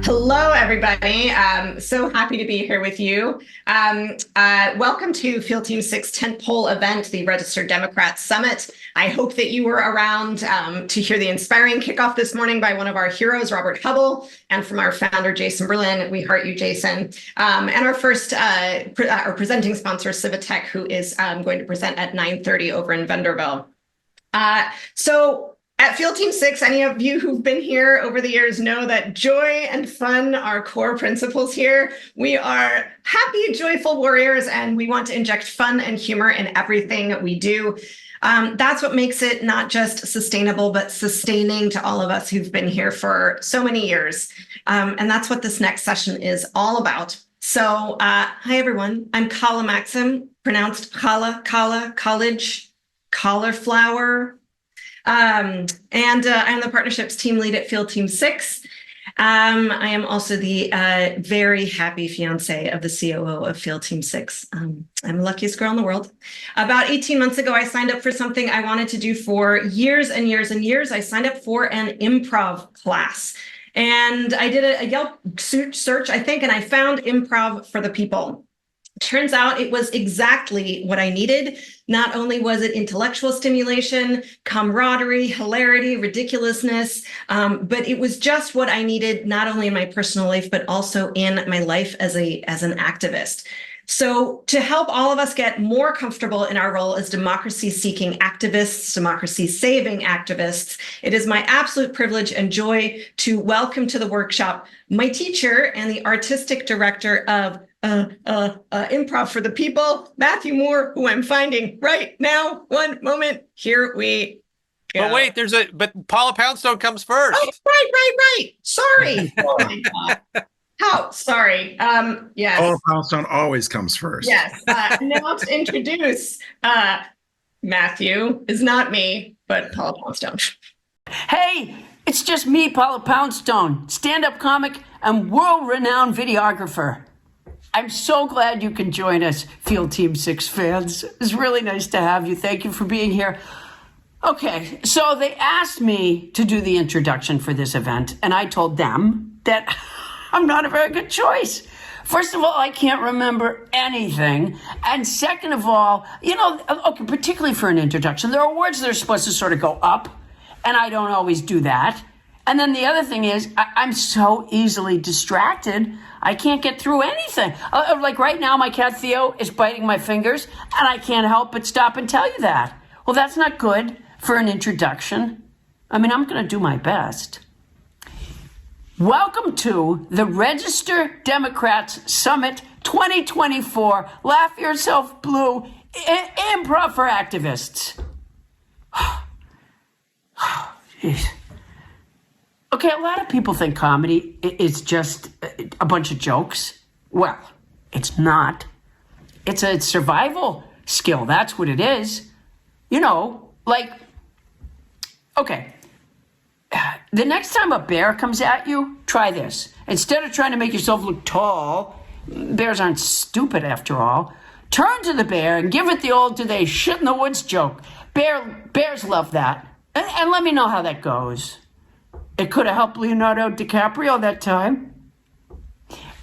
Hello, everybody. So happy to be here with you. Welcome to Field Team 6 tentpole event, the Registered Democrats Summit. I hope that you were around to hear the inspiring kickoff this morning by one of our heroes, Robert Hubble, and from our founder, Jason Berlin. We heart you, Jason. And our first our presenting sponsor, Civitech, who is going to present at 9:30 over in Venderville. So at Field Team 6, any of you who've been here over the years know that joy and fun are core principles here. We are happy, joyful warriors, and we want to inject fun and humor in everything we do. That's what makes it not just sustainable, but sustaining to all of us who've been here for so many years. And that's what this next session is all about. So, hi, everyone. I'm Kala Maxim, pronounced Kala, college, cauliflower. And I'm the partnerships team lead at Field Team 6. I am also the very happy fiance of the COO of Field Team 6. I'm the luckiest girl in the world. About 18 months ago, I signed up for something I wanted to do for years and years and years. I signed up for an improv class. And I did a Yelp search, I think, and I found Improv for the People. Turns out it was exactly what I needed. Not only was it intellectual stimulation, camaraderie, hilarity, ridiculousness, but it was just what I needed, not only in my personal life, but also in my life as an activist. So to help all of us get more comfortable in our role as democracy-seeking activists, democracy-saving activists, it is my absolute privilege and joy to welcome to the workshop my teacher and the artistic director of Improv for the People, Matthew Moore, who I'm finding right now. One moment. Here we go. But wait, but Paula Poundstone comes first. Oh, right. Sorry. Oh my God. How? Sorry. Yes. Paula Poundstone always comes first. Yes. Now to introduce Matthew is not me, but Paula Poundstone. Hey, it's just me, Paula Poundstone, stand-up comic and world-renowned videographer. I'm so glad you can join us, Field Team 6 fans. It's really nice to have you. Thank you for being here. Okay, so they asked me to do the introduction for this event, and I told them that I'm not a very good choice. First of all, I can't remember anything. And second of all, okay, particularly for an introduction, there are words that are supposed to sort of go up, and I don't always do that. And then the other thing is, I'm so easily distracted, I can't get through anything. Like right now, my cat Theo is biting my fingers, and I can't help but stop and tell you that. Well, that's not good for an introduction. I mean, I'm going to do my best. Welcome to the Registered Democrats Summit 2024. Laugh yourself blue. Improv for activists. Jeez. Okay, a lot of people think comedy is just a bunch of jokes. Well, it's not. It's a survival skill. That's what it is. Okay. The next time a bear comes at you, try this. Instead of trying to make yourself look tall, bears aren't stupid after all, turn to the bear and give it the old "do they shit in the woods" joke. Bears love that. And let me know how that goes. It could have helped Leonardo DiCaprio that time.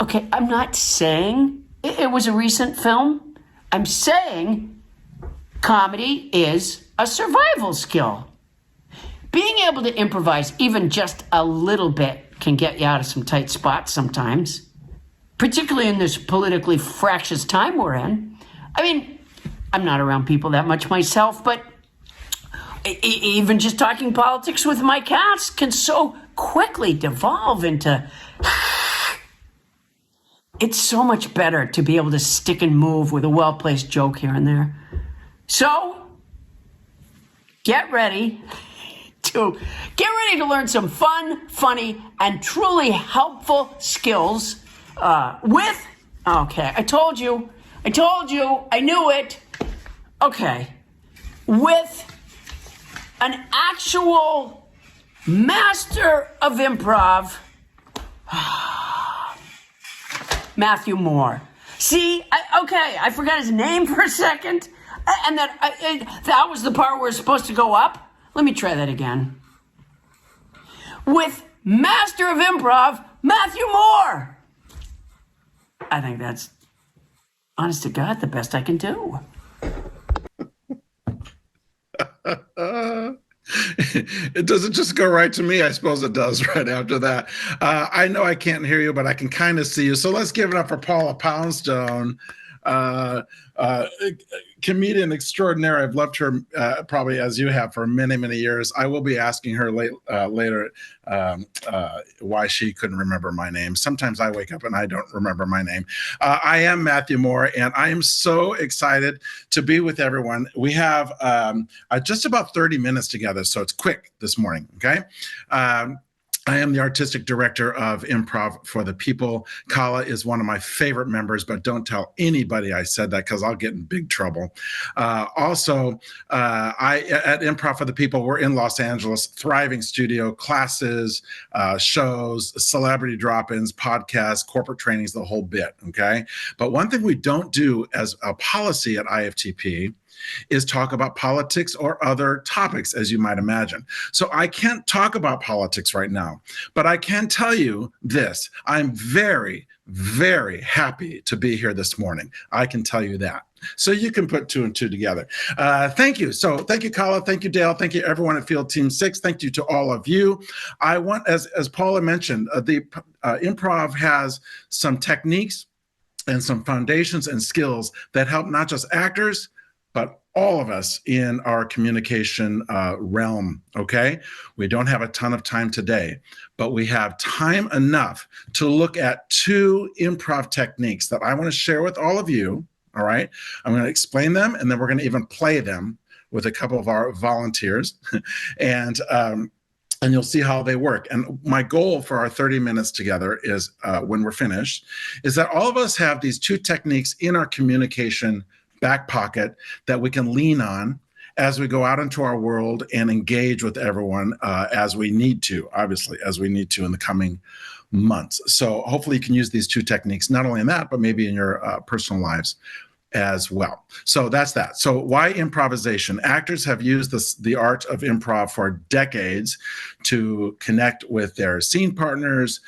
Okay, I'm not saying it was a recent film. I'm saying comedy is a survival skill. Being able to improvise even just a little bit can get you out of some tight spots sometimes, particularly in this politically fractious time we're in. I mean, I'm not around people that much myself, but even just talking politics with my cats can so quickly devolve into... It's so much better to be able to stick and move with a well-placed joke here and there. So, get ready to learn some fun, funny, and truly helpful skills okay, I told you, I knew it. Okay, with an actual master of improv, Matthew Moore. See, I forgot his name for a second, and that was the part where it's supposed to go up. Let me try that again. with Master of Improv, Matthew Moore. I think that's, honest to God, the best I can do. It doesn't just go right to me. I suppose it does right after that. I know I can't hear you, but I can kind of see you. So let's give it up for Paula Poundstone, comedian extraordinaire. I've loved her probably as you have for many, many years. I will be asking her later why she couldn't remember my name. Sometimes I wake up and I don't remember my name. I am Matthew Moore, and I am so excited to be with everyone. We have just about 30 minutes together, so it's quick this morning, okay? I am the artistic director of Improv for the People. Kala is one of my favorite members, but don't tell anybody I said that because I'll get in big trouble. Also, at Improv for the People, we're in Los Angeles, thriving studio, classes, shows, celebrity drop-ins, podcasts, corporate trainings, the whole bit, okay? But one thing we don't do as a policy at IFTP is talk about politics or other topics, as you might imagine. So I can't talk about politics right now, but I can tell you this. I'm very, very happy to be here this morning. I can tell you that. So you can put two and two together. Thank you. So thank you, Kala. Thank you, Dale. Thank you, everyone at Field Team 6. Thank you to all of you. I want, as Paula mentioned, the Improv has some techniques and some foundations and skills that help not just actors, but all of us in our communication realm, okay? We don't have a ton of time today, but we have time enough to look at two improv techniques that I want to share with all of you, all right? I'm going to explain them, and then we're going to even play them with a couple of our volunteers, and you'll see how they work. And my goal for our 30 minutes together is, when we're finished, is that all of us have these two techniques in our communication back pocket that we can lean on as we go out into our world and engage with everyone as we need to, obviously, as we need to in the coming months. So hopefully you can use these two techniques, not only in that, but maybe in your personal lives as well. So that's that. So why improvisation? Actors have used the art of improv for decades to connect with their scene partners,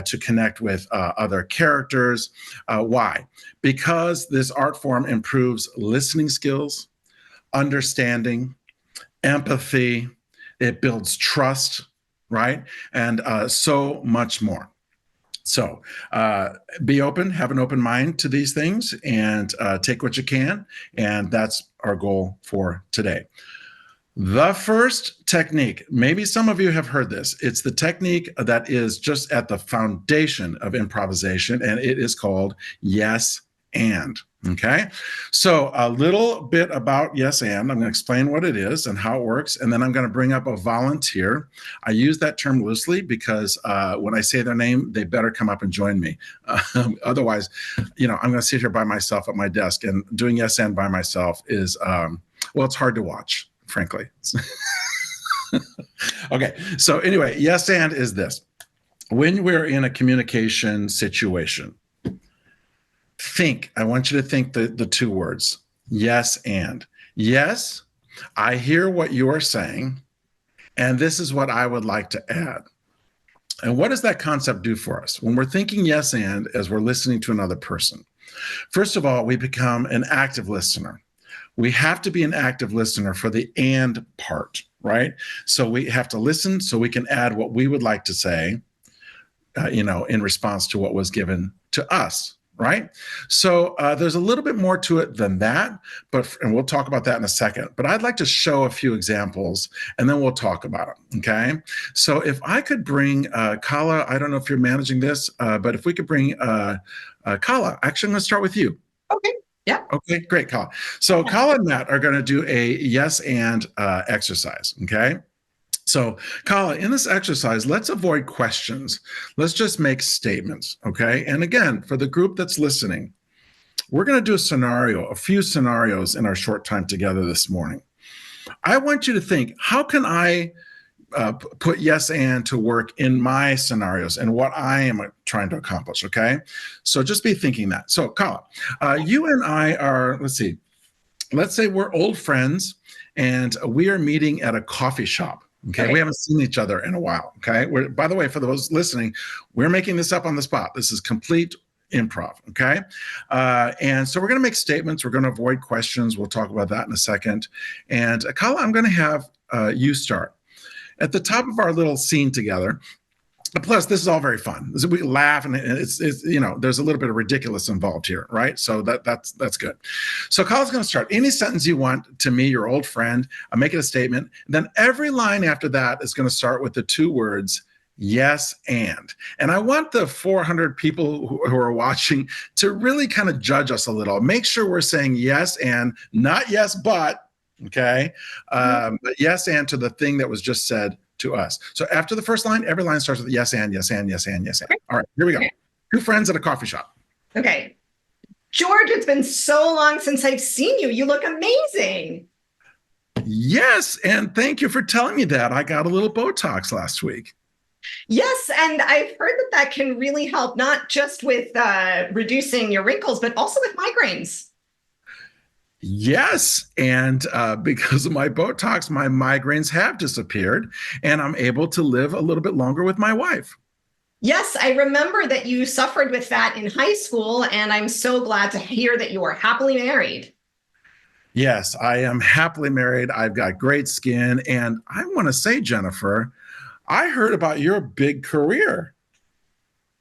to connect with other characters. Why? Because this art form improves listening skills, understanding, empathy, it builds trust, right? And so much more. So be open, have an open mind to these things, and take what you can. And that's our goal for today. The first technique, maybe some of you have heard this. It's the technique that is just at the foundation of improvisation, and it is called yes and. Okay, so a little bit about yes and. I'm going to explain what it is and how it works, and then I'm going to bring up a volunteer. I use that term loosely because when I say their name, they better come up and join me. Otherwise, I'm going to sit here by myself at my desk, and doing yes and by myself is, well, it's hard to watch, frankly. Okay, so anyway, yes and is this. When we're in a communication situation, I want you to think the two words, yes and. Yes, I hear what you are saying, and this is what I would like to add. And what does that concept do for us? When we're thinking yes and as we're listening to another person, first of all, we become an active listener. We have to be an active listener for the and part, right? So we have to listen so we can add what we would like to say, in response to what was given to us. Right? So there's a little bit more to it than that, and we'll talk about that in a second. But I'd like to show a few examples, and then we'll talk about it, okay? So if I could bring Kala, I don't know if you're managing this, but if we could bring Kala, actually I'm going to start with you. Okay, yeah. Okay, great, Kala. So Kala and Matt are going to do a yes and exercise, okay? So, Kala, in this exercise, let's avoid questions. Let's just make statements, okay? And again, for the group that's listening, we're going to do a few scenarios in our short time together this morning. I want you to think, how can I put yes and to work in my scenarios and what I am trying to accomplish, okay? So just be thinking that. So, Kala, you and I are, let's say we're old friends, and we are meeting at a coffee shop. Okay. We haven't seen each other in a while. Okay. By the way, for those listening, we're making this up on the spot. This is complete improv. Okay. And so we're going to make statements. We're going to avoid questions. We'll talk about that in a second. And Kala, I'm going to have you start. At the top of our little scene together, plus this is all very fun. We laugh and it's there's a little bit of ridiculous involved here, right? So that's good. So Kala's going to start. Any sentence you want to me, your old friend, make it a statement. Then every line after that is going to start with the two words, yes, and. And I want the 400 people who are watching to really kind of judge us a little. Make sure we're saying yes and, not yes, but, okay? But yes and to the thing that was just said to us. So after the first line, every line starts with yes and, yes and, yes and, yes and. All right, here we go. Two friends at a coffee shop. Okay. George, it's been so long since I've seen you. You look amazing. Yes, and thank you for telling me that. I got a little Botox last week. Yes, and I've heard that can really help, not just with reducing your wrinkles, but also with migraines. Yes, and because of my Botox, my migraines have disappeared, and I'm able to live a little bit longer with my wife. Yes, I remember that you suffered with that in high school, and I'm so glad to hear that you are happily married. Yes, I am happily married. I've got great skin, and I want to say, Jennifer, I heard about your big career.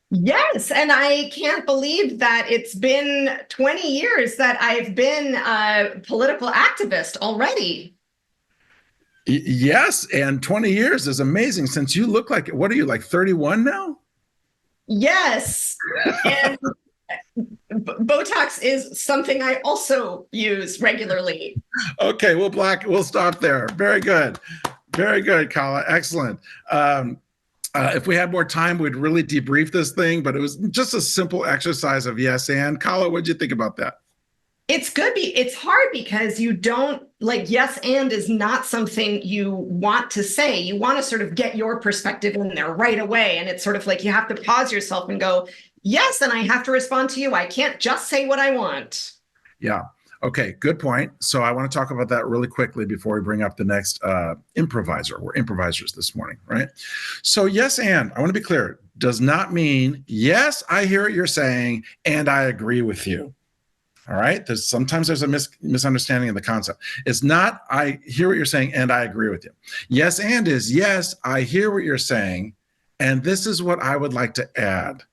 Yes, and I can't believe that it's been 20 years that I've been a political activist already. Yes, and 20 years is amazing since you look like, what are you, like 31 now? Yes, and Botox is something I also use regularly. Okay, we'll stop there. Very good. Very good, Kala. Excellent. If we had more time, we'd really debrief this thing, but it was just a simple exercise of yes and. Kala, what did you think about that? It's good. It's hard because you don't yes and is not something you want to say. You want to sort of get your perspective in there right away. And it's sort of like you have to pause yourself and go, yes, and I have to respond to you. I can't just say what I want. Yeah. Okay, good point. So I want to talk about that really quickly before we bring up the next improviser. We're improvisers this morning, right? So yes, and I want to be clear, does not mean, yes, I hear what you're saying, and I agree with you. All right? Sometimes there's a misunderstanding of the concept. It's not, I hear what you're saying, and I agree with you. Yes, and is, yes, I hear what you're saying, and this is what I would like to add,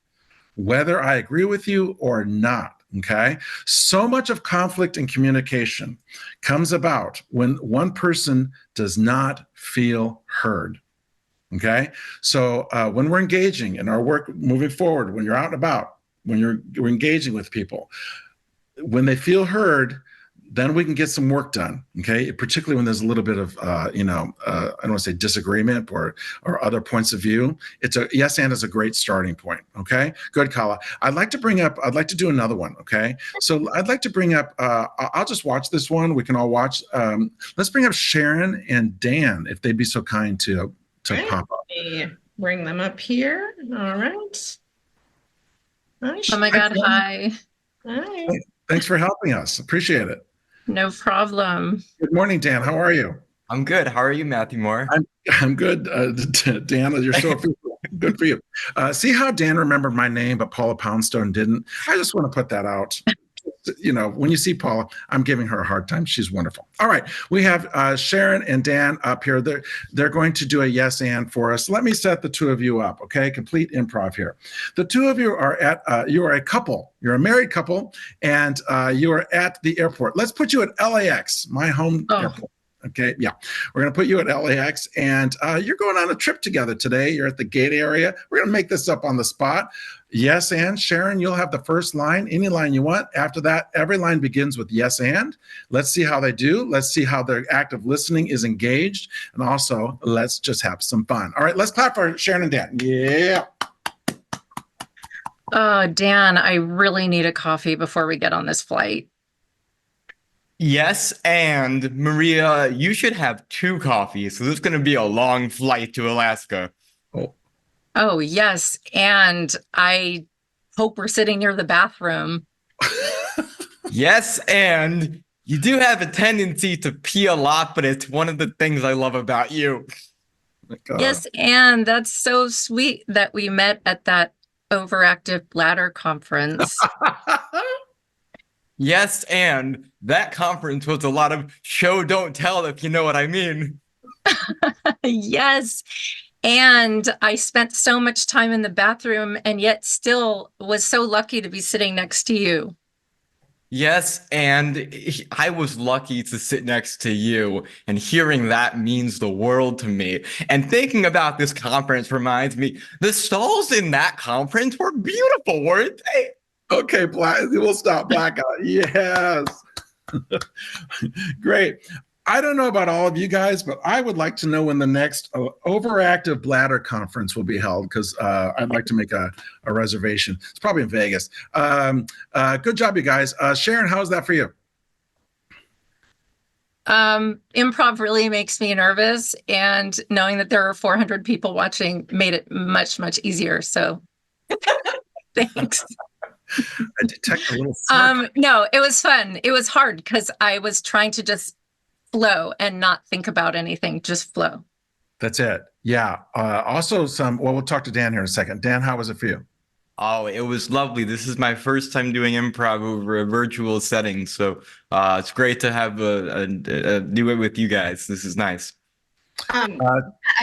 whether I agree with you or not. Okay. So much of conflict and communication comes about when one person does not feel heard. Okay. So when we're engaging in our work moving forward, when you're out and about, when you're engaging with people, when they feel heard, then we can get some work done. Okay. Particularly when there's a little bit of, I don't want to say disagreement or other points of view. It's a yes and is a great starting point. Okay. Good, Kala. I'd like to do another one. Okay. So I'd like to bring up, I'll just watch this one. We can all watch. Let's bring up Sharon and Dan, if they'd be so kind to pop up. Bring them up here. All right. Oh my God. Hi. Hi. Thanks for helping us. Appreciate it. No problem. Good morning, Dan. How are you? I'm good. How are you, Matthew Moore? I'm good, Dan. You're so good for you. See how Dan remembered my name, but Paula Poundstone didn't? I just want to put that out. When you see Paula, I'm giving her a hard time. She's wonderful. All right. We have Sharon and Dan up here. They're going to do a yes and for us. Let me set the two of you up, okay? Complete improv here. The two of you are you are a couple. You're a married couple, and you are at the airport. Let's put you at LAX, my home airport. Okay, yeah. We're going to put you at LAX, and you're going on a trip together today. You're at the gate area. We're going to make this up on the spot. Yes, and Sharon, you'll have the first line, any line you want. After that, every line begins with yes, and. Let's see how they do. Let's see how their active listening is engaged. And also, let's just have some fun. All right, let's clap for Sharon and Dan. Yeah. Dan, I really need a coffee before we get on this flight. Yes, and Maria, you should have 2 coffees. So this is going to be a long flight to Alaska. Oh, yes. And I hope we're sitting near the bathroom. Yes, and you do have a tendency to pee a lot, but it's one of the things I love about you. God. Yes, and that's so sweet that we met at that overactive bladder conference. Yes, and that conference was a lot of show don't tell, if you know what I mean. Yes. And I spent so much time in the bathroom and yet still was so lucky to be sitting next to you. Yes, and I was lucky to sit next to you, and hearing that means the world to me. And thinking about this conference reminds me, the stalls in that conference were beautiful, weren't they? Okay, we'll stop blackout. Yes. Great. I don't know about all of you guys, but I would like to know when the next overactive bladder conference will be held, because I'd like to make a reservation. It's probably in Vegas. Good job, you guys. Sharon, how's that for you? Improv really makes me nervous, and knowing that there are 400 people watching made it much, much easier. So thanks. I detect a little. No, it was fun. It was hard because I was trying to just flow and not think about anything, just flow. That's it. Yeah. Also we'll talk to Dan here in a second. Dan, how was it for you? Oh, it was lovely. This is my first time doing improv over a virtual setting, so it's great to have do it with you guys. This is nice. I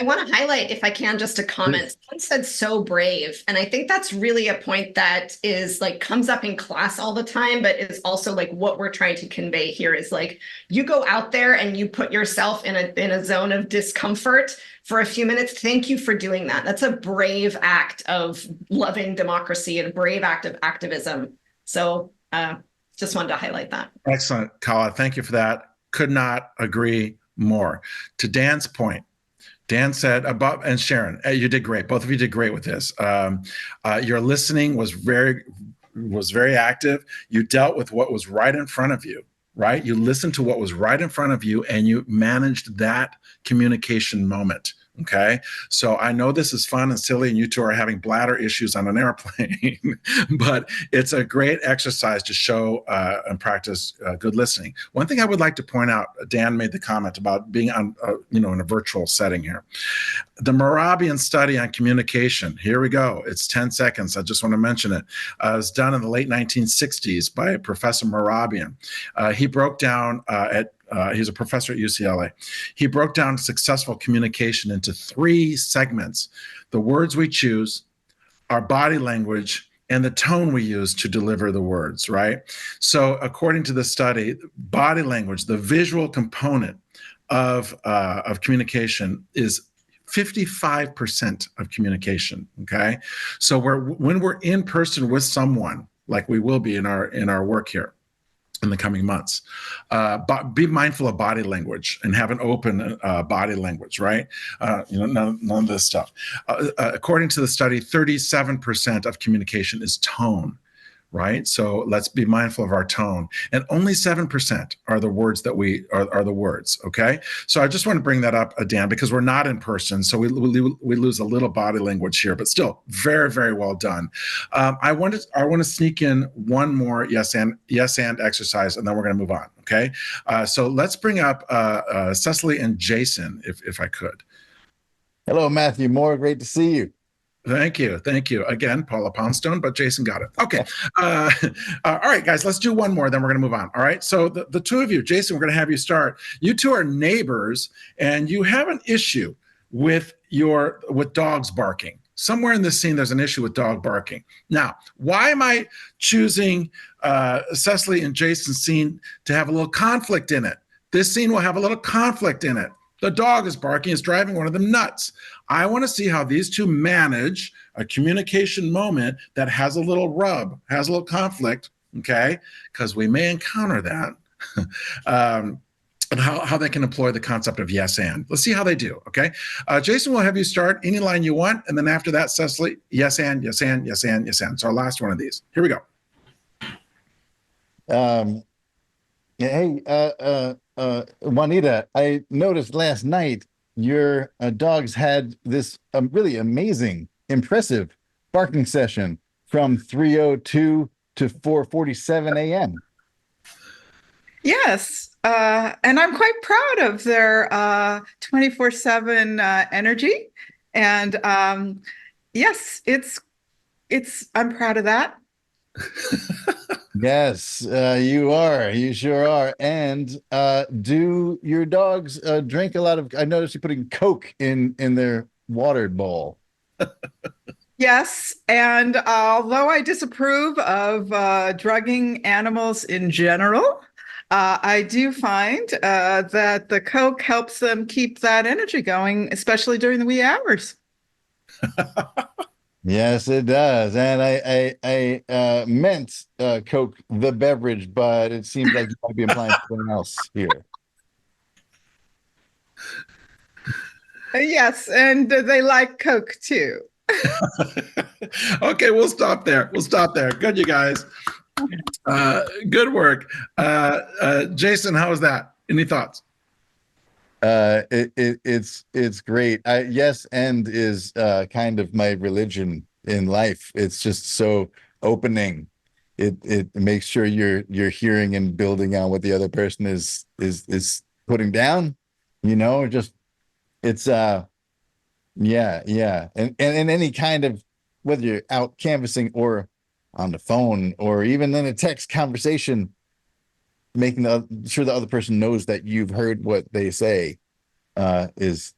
want to highlight, if I can, just a comment. Someone said so brave. And I think that's really a point that is like comes up in class all the time, but is also like what we're trying to convey here is like you go out there and you put yourself in a zone of discomfort for a few minutes. Thank you for doing that. That's a brave act of loving democracy and a brave act of activism. So just wanted to highlight that. Excellent, Kala. Thank you for that. Could not agree more. To Dan's point, Dan said about, and Sharon, you did great. Both of you did great with this. Your listening was very active. You dealt with what was right in front of you, right? You listened to what was right in front of you and you managed that communication moment. Okay. So I know this is fun and silly and you two are having bladder issues on an airplane, but it's a great exercise to show and practice good listening. One thing I would like to point out, Dan made the comment about being on, in a virtual setting here. The Morabian study on communication, here we go. It's 10 seconds. I just want to mention it. It was done in the late 1960s by Professor Morabian. He broke down he's a professor at UCLA. He broke down successful communication into 3 segments: the words we choose, our body language, and the tone we use to deliver the words, right? So according to the study, body language, the visual component of communication, is 55% of communication, okay? So when we're in person with someone, like we will be in our work here in the coming months, but be mindful of body language and have an open body language, right? None of this stuff. According to the study, 37% of communication is tone, right? So let's be mindful of our tone. And only 7% are the words that are the words, okay? So I just want to bring that up, Dan, because we're not in person, so we lose a little body language here, but still very, very well done. I want to sneak in one more yes and exercise, and then we're going to move on, okay? So let's bring up Cecily and Jason, if I could. Hello, Matthew Moore. Great to see you. Thank you. Again, Paula Poundstone, but Jason got it. Okay. All right, guys, let's do one more, then we're going to move on. All right. So the two of you, Jason, we're going to have you start. You two are neighbors, and you have an issue with dogs barking. Somewhere in this scene, there's an issue with dog barking. Now, why am I choosing Cecily and Jason's scene to have a little conflict in it? This scene will have a little conflict in it. The dog is barking, it's driving one of them nuts. I want to see how these two manage a communication moment that has a little rub, has a little conflict, okay? Because we may encounter that. And how they can employ the concept of yes and. Let's see how they do, okay? Jason, we'll have you start any line you want, and then after that, Cecily, yes and, yes and, yes and, yes and. It's our last one of these. Here we go. Hey, Juanita, I noticed last night your dogs had this really amazing, impressive barking session from 3:02 to 4:47 a.m. Yes, and I'm quite proud of their 24/7 energy. And yes, I'm proud of that. Yes, you are. You sure are. And do your dogs drink a lot of? I noticed you putting Coke in their watered bowl. Yes, and although I disapprove of drugging animals in general, I do find that the Coke helps them keep that energy going, especially during the wee hours. Yes, it does. And I meant Coke, the beverage, but it seems like you might be implying something else here. Yes, and they like Coke too. Okay, we'll stop there. We'll stop there. Good, you guys. Good work. Jason, how was that? Any thoughts? It's great. Yes, and is kind of my religion in life. It's just so opening. It makes sure you're hearing and building on what the other person is putting down. Just it's yeah. And in any kind of, whether you're out canvassing or on the phone or even in a text conversation, making sure the other person knows that you've heard what they say is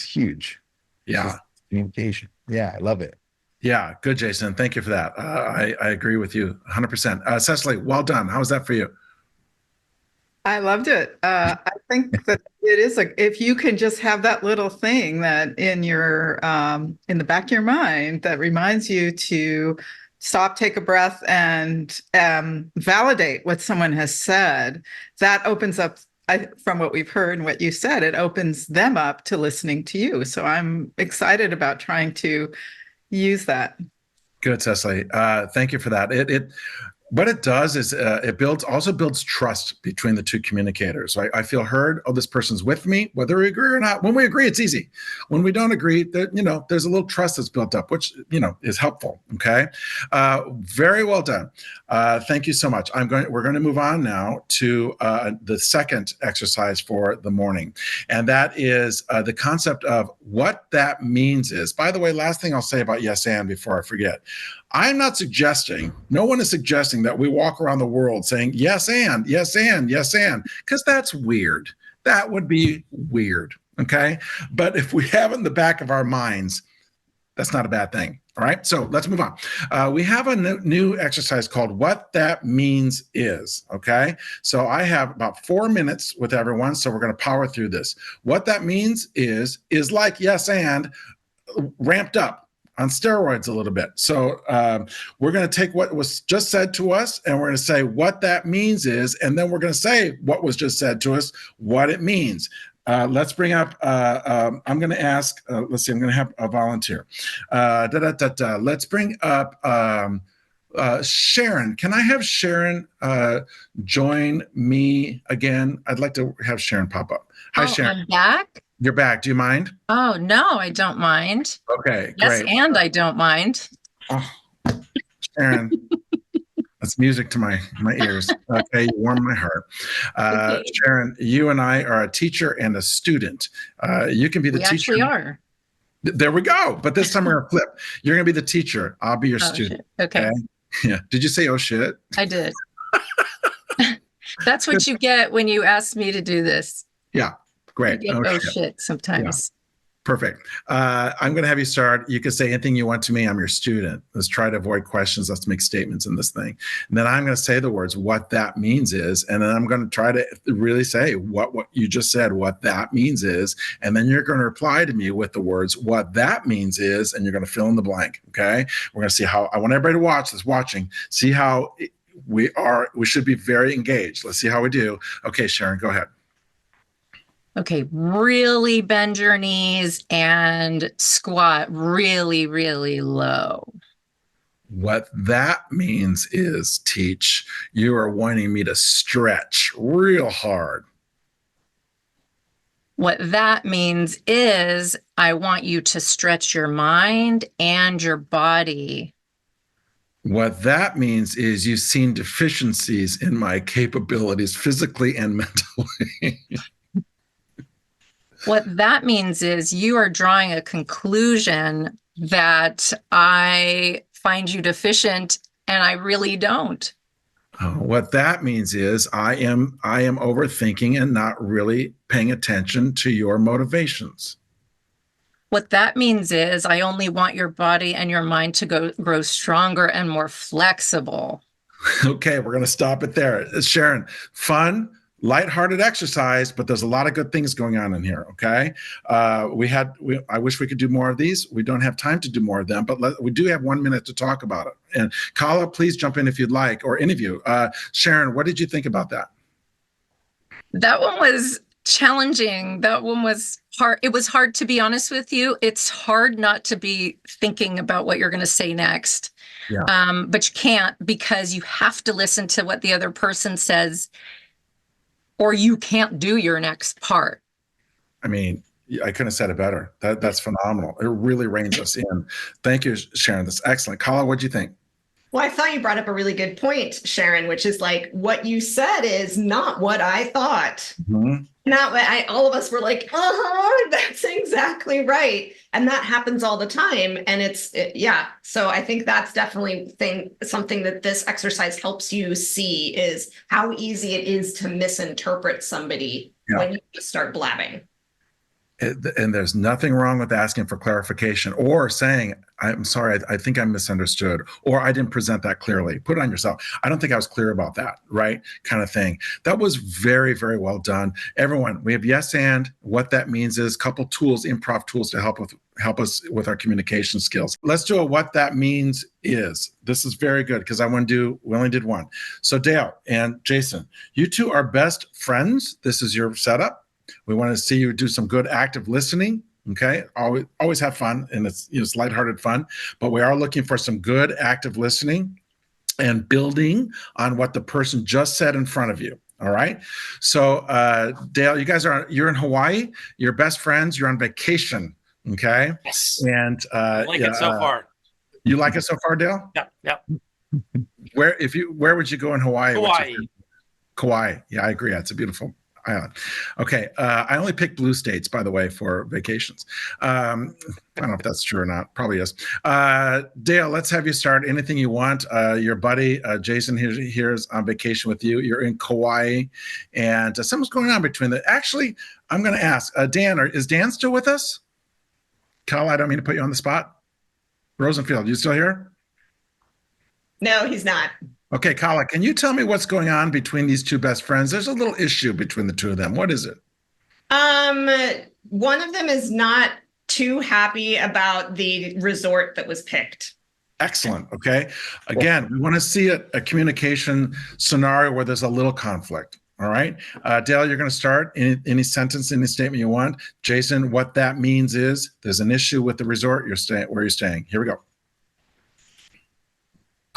huge. Yeah. Just communication. Yeah, I love it. Yeah, good, Jason. Thank you for that. I agree with you 100%. Cecily, well done. How was that for you? I loved it. I think that it is if you can just have that little thing that in the back of your mind that reminds you to stop, take a breath, and validate what someone has said, that opens up. From what we've heard and what you said, it opens them up to listening to you. So I'm excited about trying to use that. Good, Cecily. Thank you for that. What it does is it also builds trust between the two communicators. I feel heard. Oh, this person's with me, whether we agree or not. When we agree, it's easy. When we don't agree, there's a little trust that's built up, which is helpful. Okay, very well done. Thank you so much. We're going to move on now to the second exercise for the morning, and that is the concept of what that means is. By the way, last thing I'll say about yes and before I forget. I'm not suggesting, no one is suggesting that we walk around the world saying yes and, yes and, yes and, because that's weird. That would be weird. Okay. But if we have it in the back of our minds, that's not a bad thing. All right. So let's move on. We have a new exercise called What That Means Is. Okay. So I have about 4 minutes with everyone. So we're going to power through this. What that means is like yes and ramped up on steroids a little bit. So we're going to take what was just said to us and we're going to say what that means is, and then we're going to say what was just said to us, what it means. Let's bring up, I'm going to ask, let's see, I'm going to have a volunteer. Let's bring up Sharon. Can I have Sharon join me again? I'd like to have Sharon pop up. Hi, Sharon. I'm back. You're back. Do you mind? Oh, no, I don't mind. Okay, Yes, great. and I don't mind. Oh, Sharon, that's music to my ears. Okay, you warm my heart. Okay. Sharon, you and I are a teacher and a student. You can be the We teacher. actually are. There we go. But this time we're going to flip. You're going to be the teacher. I'll be your student. Shit. Okay. Yeah. Did you say, oh, shit? I did. That's what you get when you ask me to do this. Yeah. Great. You get, oh shit sometimes. Perfect. I'm going to have you start. You can say anything you want to me. I'm your student. Let's try to avoid questions. Let's make statements in this thing. And then I'm going to say the words, what that means is. And then I'm going to try to really say what you just said, what that means is. And then you're going to reply to me with the words, what that means is. And you're going to fill in the blank. Okay. We're going to see how, I want everybody to watch this, see how we should be very engaged. Let's see how we do. Okay, Sharon, go ahead. Okay, really bend your knees and squat really, really low. What that means is, teach, you are wanting me to stretch real hard. What that means is I want you to stretch your mind and your body. What that means is you've seen deficiencies in my capabilities physically and mentally. What that means is you are drawing a conclusion that I find you deficient and I really don't. What that means is I am overthinking and not really paying attention to your motivations. What that means is I only want your body and your mind to grow stronger and more flexible. Okay, we're going to stop it there. Sharon, fun, lighthearted exercise, but there's a lot of good things going on in here. Okay, I wish we could do more of these. We don't have time to do more of them, but we do have 1 minute to talk about it. And Kala, please jump in if you'd like, or any of you. Sharon, what did you think about that? That one was challenging. That one was hard. It was hard, to be honest with you. It's hard not to be thinking about what you're going to say next. Yeah. But you can't, because you have to listen to what the other person says, or you can't do your next part. I mean, I couldn't have said it better. That's phenomenal. It really reins us in. Thank you, Sharon. That's excellent. Kala, what'd you think? Well, I thought you brought up a really good point, Sharon, which is like what you said is not what I thought. Mm-hmm. Not what all of us were like, that's exactly right. And that happens all the time. And yeah. So I think that's definitely something that this exercise helps you see is how easy it is to misinterpret somebody when you just start blabbing. And there's nothing wrong with asking for clarification or saying, I'm sorry, I think I misunderstood, or I didn't present that clearly. Put it on yourself. I don't think I was clear about that, right? Kind of thing. That was very, very well done. Everyone, we have yes and. What that means is a couple tools, improv tools to help us with our communication skills. Let's do a what that means is. This is very good because we only did one. So Dale and Jason, you two are best friends. This is your setup. We want to see you do some good active listening. Okay. Always have fun, and it's lighthearted fun, but we are looking for some good active listening and building on what the person just said in front of you. All right. So Dale, you're in Hawaii, you're best friends, you're on vacation. Okay. Yes. And I like it so far. You like it so far, Dale? Yeah. Where would you go in Hawaii? Hawaii. Kauai. Yeah, I agree. It's a beautiful island. Okay. I only picked blue states, by the way, for vacations. I don't know if that's true or not. Probably is. Dale, let's have you start. Anything you want. Your buddy, Jason, here's on vacation with you. You're in Kauai, and something's going on between the. Actually, I'm going to ask Dan, is Dan still with us? Cal, I don't mean to put you on the spot. Rosenfield, you still here? No, he's not. Okay, Kala, can you tell me what's going on between these two best friends? There's a little issue between the two of them. What is it? One of them is not too happy about the resort that was picked. Excellent. Okay. Again, we want to see a communication scenario where there's a little conflict. All right. Dale, you're going to start. Any sentence, any statement you want. Jason, what that means is there's an issue with the resort where you're staying. Here we go.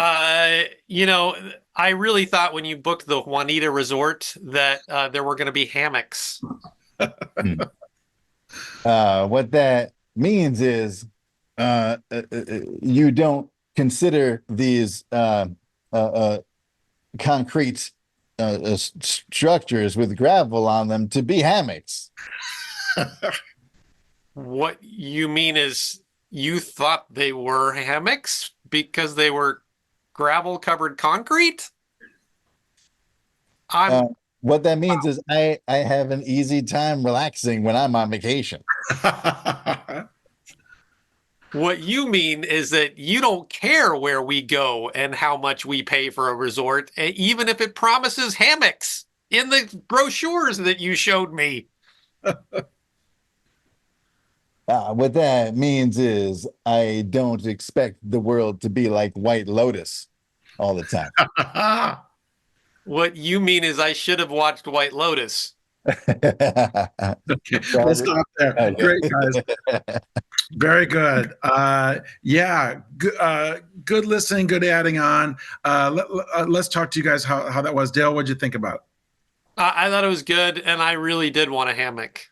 I really thought when you booked the Juanita Resort that there were going to be hammocks. What that means is you don't consider these concrete structures with gravel on them to be hammocks. What you mean is you thought they were hammocks because they were gravel covered concrete? What that means is I have an easy time relaxing when I'm on vacation. What you mean is that you don't care where we go and how much we pay for a resort, even if it promises hammocks in the brochures that you showed me. What that means is I don't expect the world to be like White Lotus all the time. What you mean is I should have watched White Lotus. Okay, we'll stop there. Okay. Great, guys. Very good. Good listening, good adding on. Let's talk to you guys how that was. Dale, what'd you think about it? I thought it was good, and I really did want a hammock.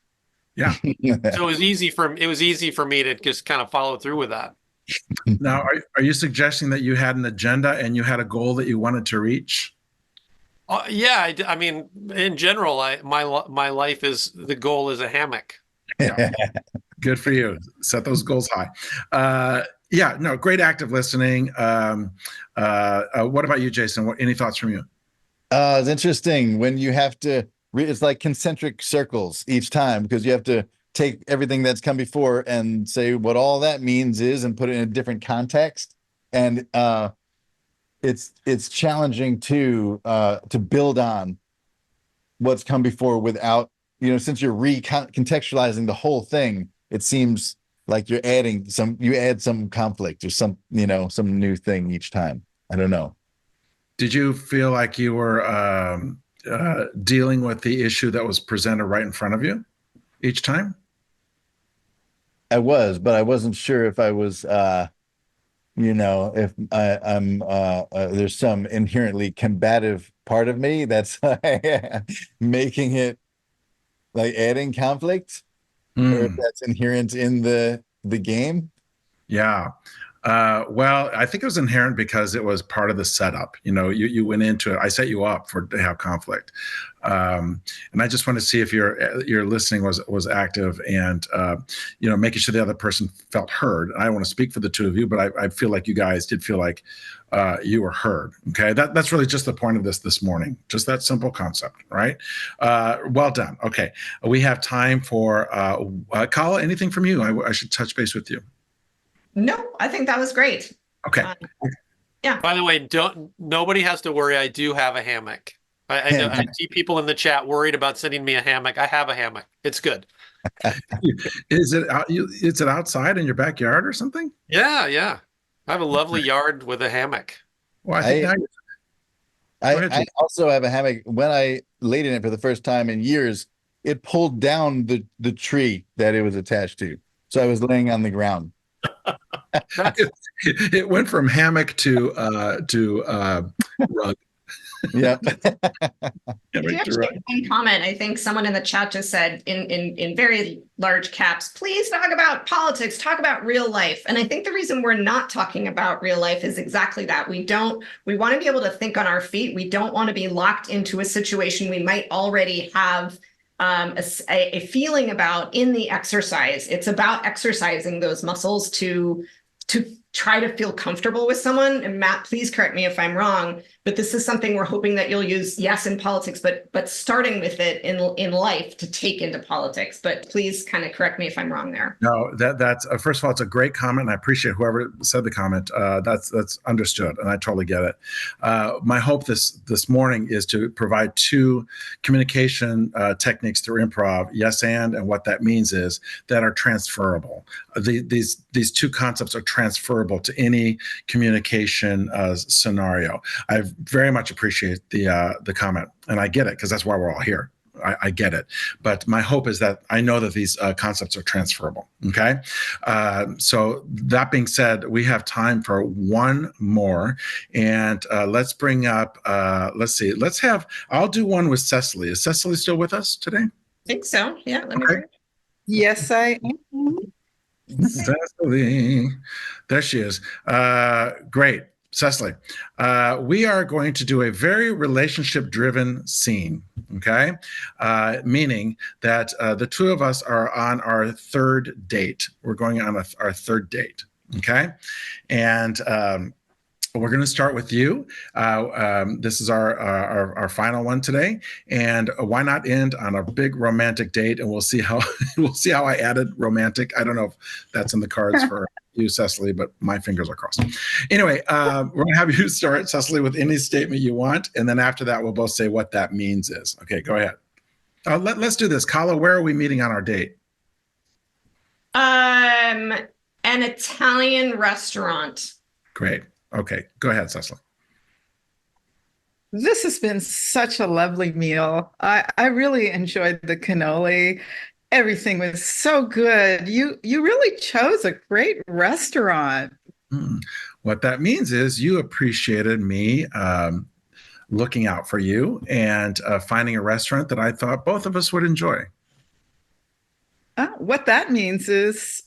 Yeah. So it was easy for me to just kind of follow through with that. Now, are you suggesting that you had an agenda and you had a goal that you wanted to reach? Yeah, I mean, in general, my life is the goal is a hammock. Yeah. Good for you. Set those goals high. Yeah, no, great active listening. What about you, Jason? Any thoughts from you? It's interesting when you have to, it's like concentric circles each time because you have to take everything that's come before and say what all that means is and put it in a different context. And it's challenging to build on what's come before without, since you're contextualizing the whole thing, it seems like you add some conflict or some new thing each time. I don't know. Did you feel like you were dealing with the issue that was presented right in front of you each time? I was, but I wasn't sure if I was, if I'm there's some inherently combative part of me that's making it like adding conflict, or if that's inherent in the game. Yeah. Well, I think it was inherent because it was part of the setup. You went into it. I set you up to have conflict, and I just want to see if your listening was active and making sure the other person felt heard. I don't want to speak for the two of you, but I feel like you guys did feel like you were heard. Okay, that's really just the point of this morning. Just that simple concept, right? Well done. Okay, we have time for Paula. Anything from you? I should touch base with you. No, I think that was great. Okay. Yeah. By the way, nobody has to worry. I do have a hammock. I know I see people in the chat worried about sending me a hammock. I have a hammock. It's good. Is it outside in your backyard or something? Yeah. I have a lovely yard with a hammock. Well, I also have a hammock. When I laid in it for the first time in years, it pulled down the tree that it was attached to. So I was laying on the ground. It went from hammock to rug. Yeah. One comment. I think someone in the chat just said in very large caps, please talk about politics, talk about real life. And I think the reason we're not talking about real life is exactly that. We want to be able to think on our feet. We don't want to be locked into a situation we might already have a feeling about in the exercise. It's about exercising those muscles to try to feel comfortable with someone. And Matt, please correct me if I'm wrong, but this is something we're hoping that you'll use, yes, in politics, but starting with it in life to take into politics. But please kind of correct me if I'm wrong there. No, that's first of all, it's a great comment, and I appreciate whoever said the comment. That's understood, and I totally get it. My hope this morning is to provide two communication techniques through improv, yes and what that means is that are transferable. These two concepts are transferable to any communication scenario. I very much appreciate the comment, and I get it because that's why we're all here. I get it. But my hope is that I know that these concepts are transferable. Okay. So that being said, we have time for one more. And let's bring up, let's see. I'll do one with Cecily. Is Cecily still with us today? I think so. Yeah. Let me bring it. Yes, I am. Cecily. There she is. Great. Cecily, we are going to do a very relationship-driven scene, okay? Meaning that the two of us are on our third date. We're going on our third date, okay? And we're going to start with you. This is our final one today, and why not end on a big romantic date? And we'll see how I added romantic. I don't know if that's in the cards for you, Cecily, but my fingers are crossed. Anyway, we're going to have you start, Cecily, with any statement you want, and then after that, we'll both say what that means is. Okay, go ahead. Let's do this. Kala, where are we meeting on our date? An Italian restaurant. Great. Okay, go ahead, Cecily. This has been such a lovely meal. I really enjoyed the cannoli. Everything was so good. You really chose a great restaurant. What that means is you appreciated me looking out for you and finding a restaurant that I thought both of us would enjoy. What that means is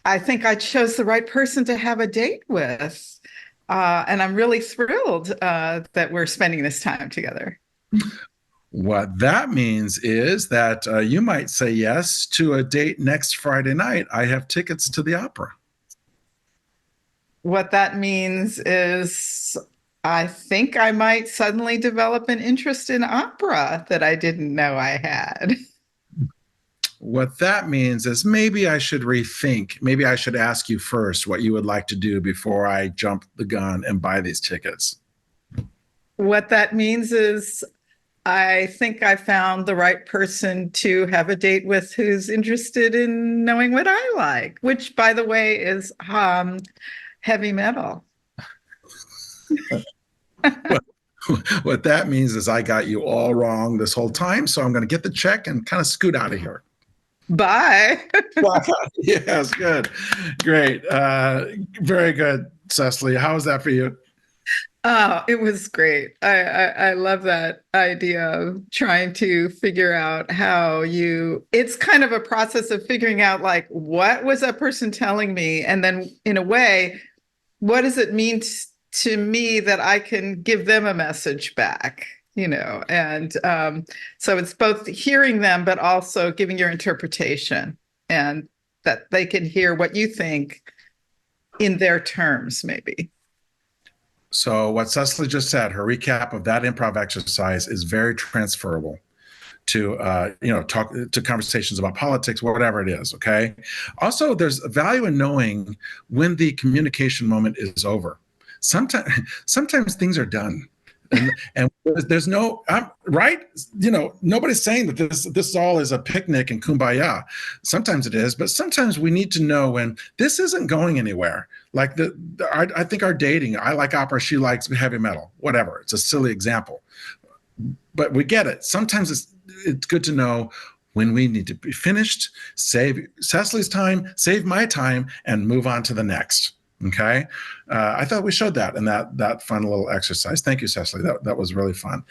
I think I chose the right person to have a date with. And I'm really thrilled that we're spending this time together. What that means is that you might say yes to a date next Friday night. I have tickets to the opera. What that means is I think I might suddenly develop an interest in opera that I didn't know I had. What that means is maybe I should rethink. Maybe I should ask you first what you would like to do before I jump the gun and buy these tickets. What that means is I think I found the right person to have a date with who's interested in knowing what I like, which, by the way, is heavy metal. What that means is I got you all wrong this whole time, so I'm going to get the check and kind of scoot out of here. Bye. Yes, good. Great. Very good, Cecily. How was that for you? Oh, it was great. I love that idea of trying to figure out how it's kind of a process of figuring out like, what was that person telling me? And then in a way, what does it mean to me that I can give them a message back? And so it's both hearing them, but also giving your interpretation and that they can hear what you think in their terms, maybe. So what Cecily just said, her recap of that improv exercise is very transferable to talk to conversations about politics, whatever it is. Okay. Also, there's value in knowing when the communication moment is over. Sometimes things are done. And there's no right. Nobody's saying that this all is a picnic and kumbaya. Sometimes it is, but sometimes we need to know when this isn't going anywhere. Like I think our dating. I like opera. She likes heavy metal. Whatever. It's a silly example, but we get it. Sometimes it's good to know when we need to be finished. Save Cecily's time. Save my time, and move on to the next. Okay. I thought we showed that in that fun little exercise. Thank you, Cecily. That was really fun.